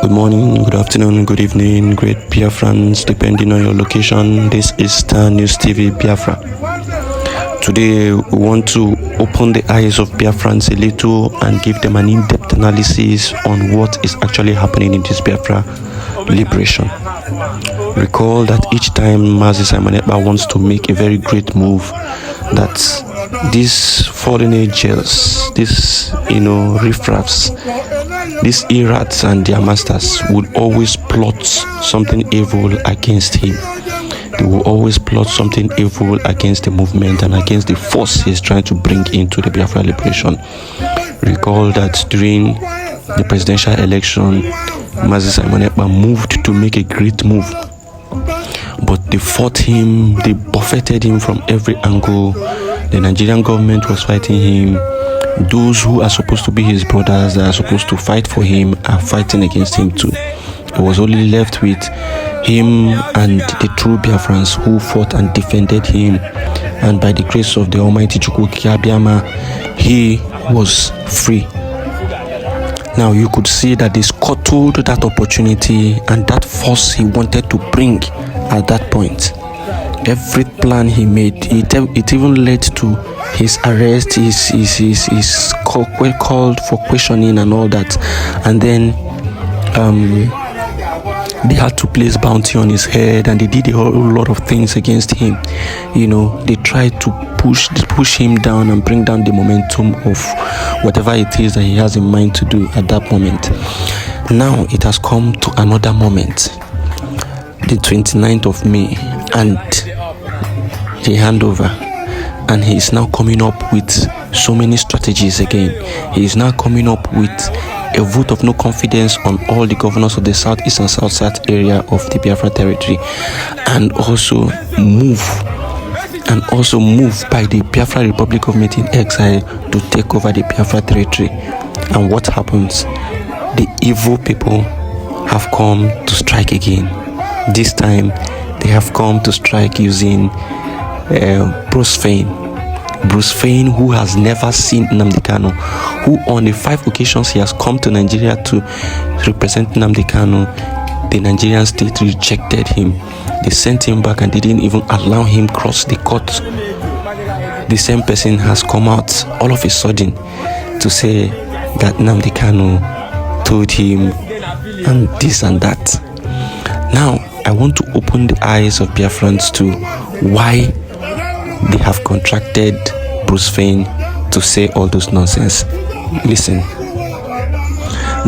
Good morning, good afternoon, good evening, great Biafrans, depending on your location. This is Star News TV Biafra. Today, we want to open the eyes of Biafrans a little and give them an in-depth analysis on what is actually happening in this Biafra liberation. Recall that each time Mazi Simon Ekpa wants to make a very great move, that these fallen angels, these riffraffs, these errats and their masters would always plot something evil against him. They will always plot something evil against the movement and against the force he is trying to bring into the Biafra liberation. Recall that during the presidential election, Mazi Simon Ekpa moved to make a great move, but they fought him, they buffeted him from every angle. The Nigerian government was fighting him. Those who are supposed to be his brothers, that are supposed to fight for him, are fighting against him too. It was only left with him and the true Biafrans who fought and defended him. And by the grace of the Almighty Chukwuka Abiyama, he was free. Now you could see that they scuttled that opportunity and that force he wanted to bring at that point. Every plan he made, it even led to his arrest, his called for questioning and all that. And then they had to place bounty on his head, and they did a whole lot of things against him. They tried to push him down and bring down the momentum of whatever it is that he has in mind to do at that moment. Now it has come to another moment, the 29th of May, and the handover, and he is now coming up with so many strategies again. He is now coming up with a vote of no confidence on all the governors of the southeast and south area of the Biafra territory, and also move by the Biafra Republic Government in exile to take over the Biafra territory. And what happens? The evil people have come to strike again. This time they have come to strike using Bruce FEIN, who has never seen Nnamdi Kanu, who on the 5 occasions he has come to Nigeria to represent Nnamdi Kanu, the Nigerian state rejected him. They sent him back and didn't even allow him cross the court. The same person has come out all of a sudden to say that Nnamdi Kanu told him and this and that. Now, I want to open the eyes of Biafrans to why they have contracted Bruce FEIN to say all those nonsense. Listen.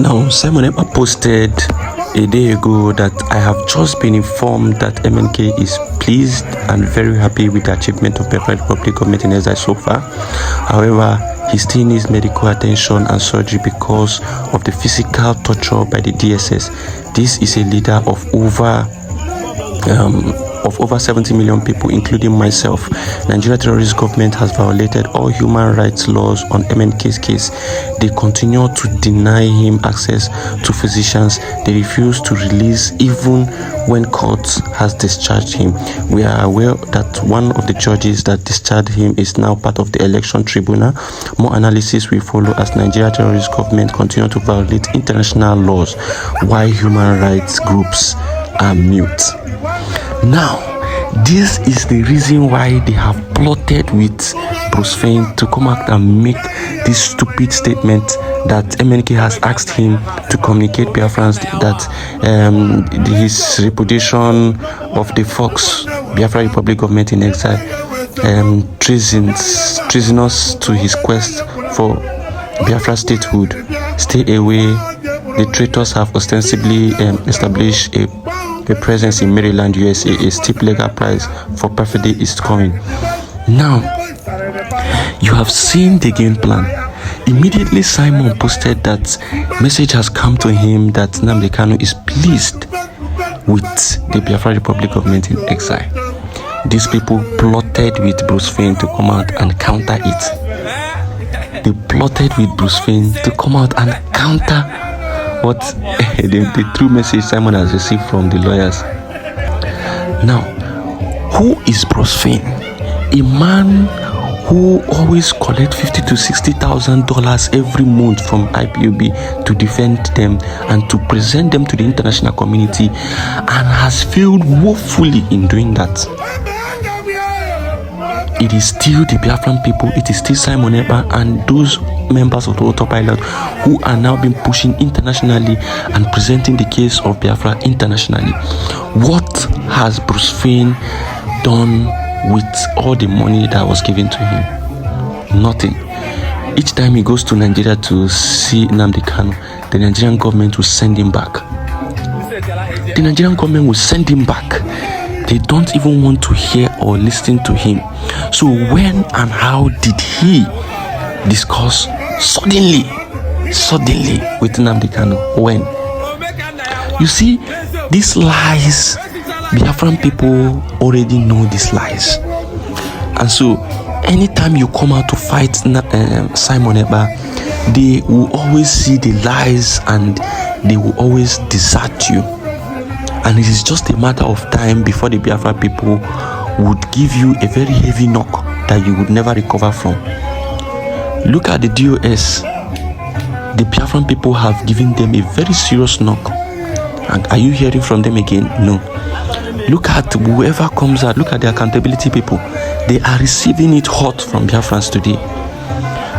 Now, Simon Ekpa posted a day ago that I have just been informed that MNK is pleased and very happy with the achievement of Biafra Republic Government in exile so far. However, he still needs medical attention and surgery because of the physical torture by the DSS. This is a leader of over 70 million people, including myself. Nigeria terrorist government has violated all human rights laws on MNK's case. They continue to deny him access to physicians. They refuse to release even when court has discharged him. We are aware that one of the judges that discharged him is now part of the election tribunal. More analysis will follow as Nigeria terrorist government continue to violate international laws, while human rights groups are mute. Now, this is the reason why they have plotted with Bruce FEIN to come out and make this stupid statement that MNK has asked him to communicate Biafrans that his repudiation of the Fox Biafra Republic Government in exile treasonous to his quest for Biafra statehood. Stay away. The traitors have ostensibly established a presence in Maryland, USA. A steep legal price for perfidy is coming. Now, you have seen the game plan. Immediately, Simon posted that message has come to him that Nnamdi Kanu is pleased with the Biafra Republic Government in exile. These people plotted with Bruce FEIN to come out and counter it. They plotted with Bruce FEIN to come out and counter what the true message Simon has received from the lawyers. Now, who is Bruce FEIN? A man who always collect $50,000 to $60,000 every month from IPOB to defend them and to present them to the international community, and has failed woefully in doing that. It is still the Biafran people, it is still Simon Ekpa and those members of the autopilot who are now being pushing internationally and presenting the case of Biafra internationally. What has Bruce FEIN done with all the money that was given to him? Nothing. Each time he goes to Nigeria to see Nnamdi Kanu, the Nigerian government will send him back. The Nigerian government will send him back. They don't even want to hear or listen to him. So when and how did he discuss suddenly with Nnamdi Kanu? When? You see, these lies, Biafran people already know these lies. And so anytime you come out to fight Simon Ekpa, they will always see the lies and they will always desert you. And it is just a matter of time before the Biafra people would give you a very heavy knock that you would never recover from. Look at the DOS. The Biafran people have given them a very serious knock. And are you hearing from them again? No. Look at whoever comes out. Look at the accountability people. They are receiving it hot from Biafrans today.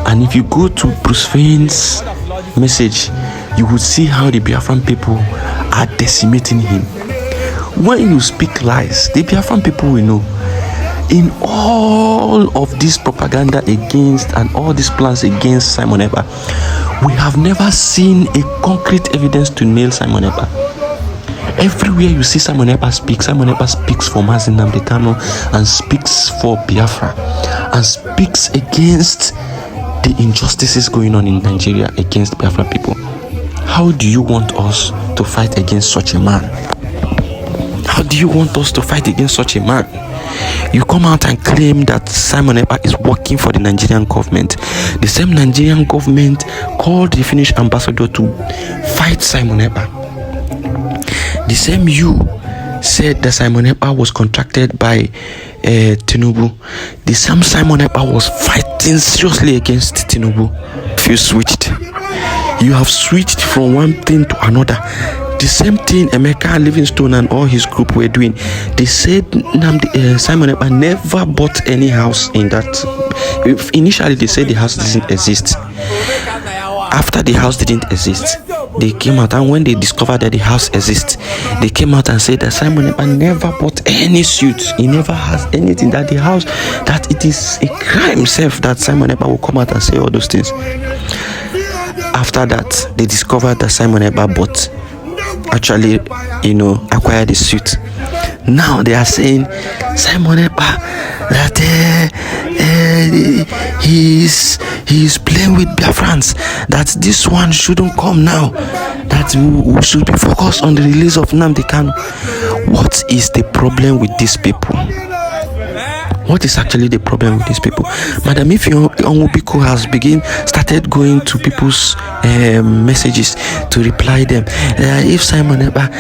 And if you go to Bruce FEIN's message, you will see how the Biafran people are decimating him. When you speak lies, the Biafran people will know. In all of this propaganda against and all these plans against Simon Ekpa, we have never seen a concrete evidence to nail Simon Ekpa. Everywhere you see Simon Ekpa speaks for Mazi Nnamdi Kanu and speaks for Biafra and speaks against the injustices going on in Nigeria against Biafra people. How do you want us to fight against such a man? How do you want us to fight against such a man? You come out and claim that Simon Ekpa is working for the Nigerian government. The same Nigerian government called the Finnish ambassador to fight Simon Ekpa. The same you said that Simon Ekpa was contracted by Tinubu. The same Simon Ekpa was fighting seriously against Tinubu. If you switched, you have switched from one thing to another. The same thing Emeka Livingstone and all his group were doing. They said Simon Ekpa never bought any house in that. Initially, they said the house didn't exist. After the house didn't exist, they came out, and when they discovered that the house exists, they came out and said that Simon Ekpa never bought any suit. He never has anything. That the house, that it is a crime self that Simon Ekpa will come out and say all those things. After that, they discovered that Simon Ekpa bought, actually, acquired a suit. Now they are saying Simon Ekpa that he's playing with Biafrans, that this one shouldn't come now, that we should be focused on the release of Nnamdi Kanu. What is the problem with these people? What is actually the problem with these people? Madam, if Onwubiko has started going to people's messages to reply them, if Simon Ekpa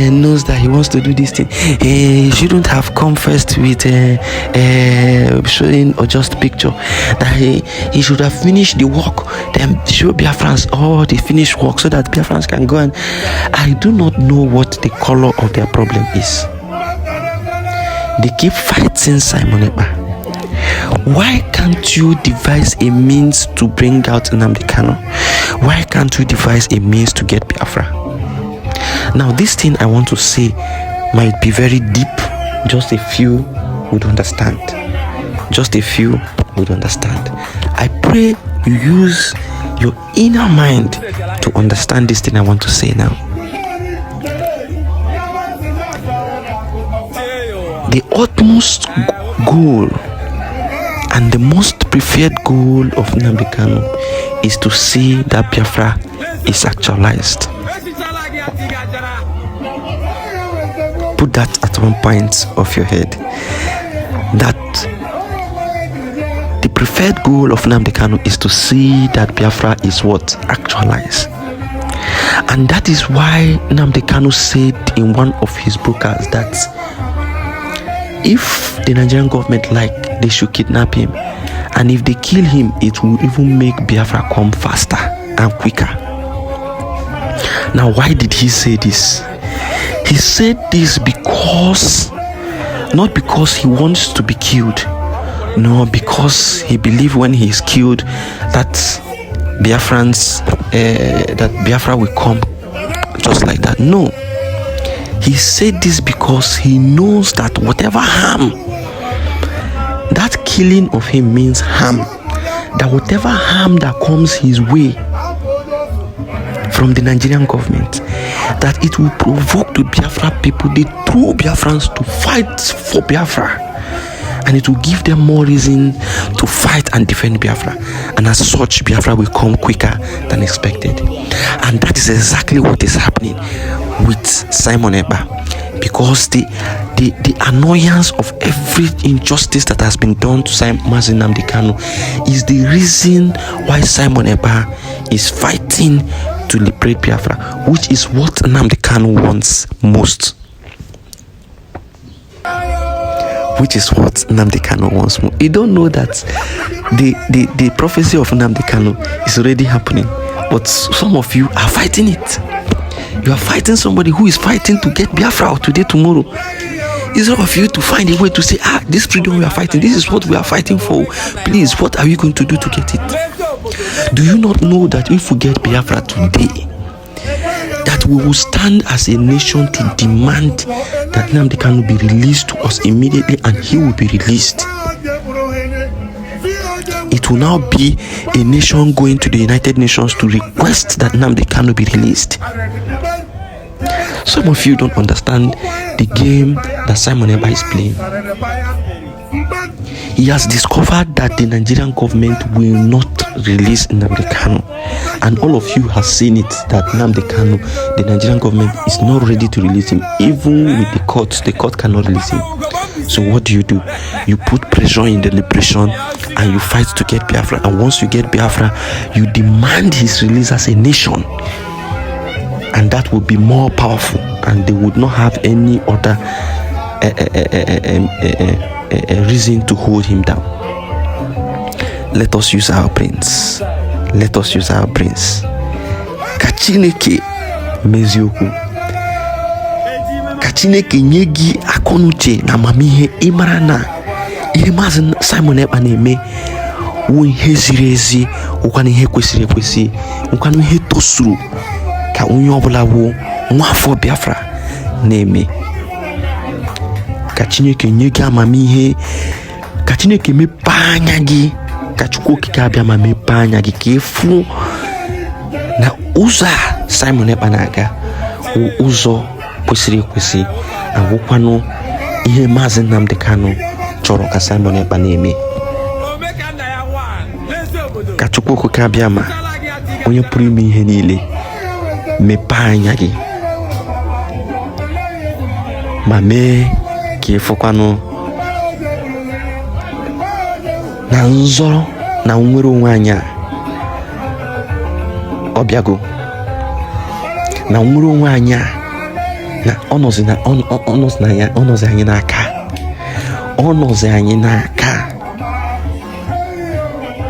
knows that he wants to do this thing, he shouldn't have come first with showing or just picture. That he should have finished the work, then show Biafrans all the finished work so that Biafrans can go. And I do not know what the color of their problem is. They keep fighting Simon Ekpa. Why can't you devise a means to bring out Nnamdi Kanu? Why can't you devise a means to get Biafra? Now, this thing I want to say might be very deep. Just a few would understand. Just a few would understand. I pray you use your inner mind to understand this thing I want to say now. The utmost goal and the most preferred goal of Nnamdi Kanu is to see that Biafra is actualized. Put that at one point of your head. That the preferred goal of Nnamdi Kanu is to see that Biafra is what? Actualized. And that is why Nnamdi Kanu said in one of his broadcasts that if the Nigerian government they should kidnap him And if they kill him, it will even make Biafra come faster and quicker. Now, why did he say this? He said this because, not because he wants to be killed, no, because he believes when he is killed that Biafra will come just like that. No. He said this because he knows that whatever harm, that killing of him means harm. That whatever harm that comes his way from the Nigerian government, that it will provoke the Biafra people, the true Biafrans, to fight for Biafra. And it will give them more reason to fight and defend Biafra. And as such, Biafra will come quicker than expected. And that is exactly what is happening with Simon Ekpa. Because the annoyance of every injustice that has been done to Mazi Nnamdi Kanu is the reason why Simon Ekpa is fighting to liberate Biafra, which is what Nnamdi Kanu wants most. Which is what Nnamdi Kanu wants more. You don't know that the prophecy of Nnamdi Kanu is already happening, but some of you are fighting it. You are fighting somebody who is fighting to get Biafra out today, tomorrow. Instead of you to find a way to say, this freedom we are fighting, this is what we are fighting for. Please, what are we going to do to get it? Do you not know that if we get Biafra today, that we will stand as a nation to demand that Nnamdi Kanu be released to us immediately, and he will be released? It will now be a nation going to the United Nations to request that Nnamdi Kanu be released. Some of you don't understand the game that Simon Ekpa is playing. He has discovered that the Nigerian government will not release Nnamdi Kanu, and all of you have seen it, that Nnamdi Kanu, the Nigerian government is not ready to release him. Even with the court cannot release him. So what do? You put pressure in the liberation and you fight to get Biafra, and once you get Biafra, you demand his release as a nation, and that will be more powerful, and they would not have any other reason to hold him down. Let us use our brains. Let us use our brains. Kachineke meziokwu. Kachineke nyegi akonuche na mamihe imara na ihe Mazi Simon Ekpa na-eme wu ihe ziri ezi, ụkwana ihe kwesịrị ekwesị, ụkwana ihe tosuru ka onye ọbụla wu nwafọ Biafra na-eme. Ka Chineke nye gị amamihe, ka Chineke mepee anya gị, ka Chukwu Okike abịa ma mepee anya gị ka efu na ụzọ a Simon Ekpa na-aga ụzọ kwesịrị ekwesị, agwụkwanụ ihe Mazi Nnamdi Kanu chọrọ ka Simon Ekpa na-eme. Ka Chukwu Okike abịa ma onye pụrụ ime ihe niile mepee anya gị ma mee ka ịfụkwanụ na nzọrọ na nwere onwe anyị ọ bịago, na nwere onwe anyị na ọnọzi anyị n'aka.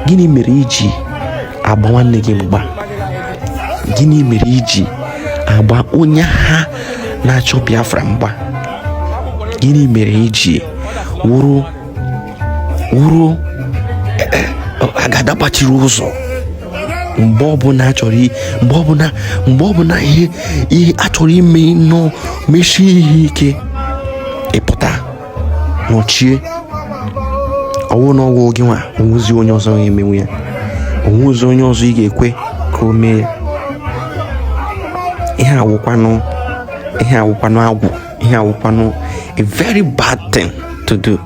Gịnị mere iji agba nwanne gị mgba? Gịnị mere iji agba onye ha na-achọ Biafra mgba? Gịnị mere iji wụrụ agada gbachiri ụzọ mgbe ọbụla ihe achọrọ ime nọ mechie ihe ike, ịpụta nọchie ọwụ n'ọgwụ gị nwa, onwuzi onye ọzọ ga-emenwu ya, onwuzi onye ọzọ ị ga-ekwe ka o mee ya. Ihe awụkwanụ agwụ, ihe awụkwanụ a very bad thing to do.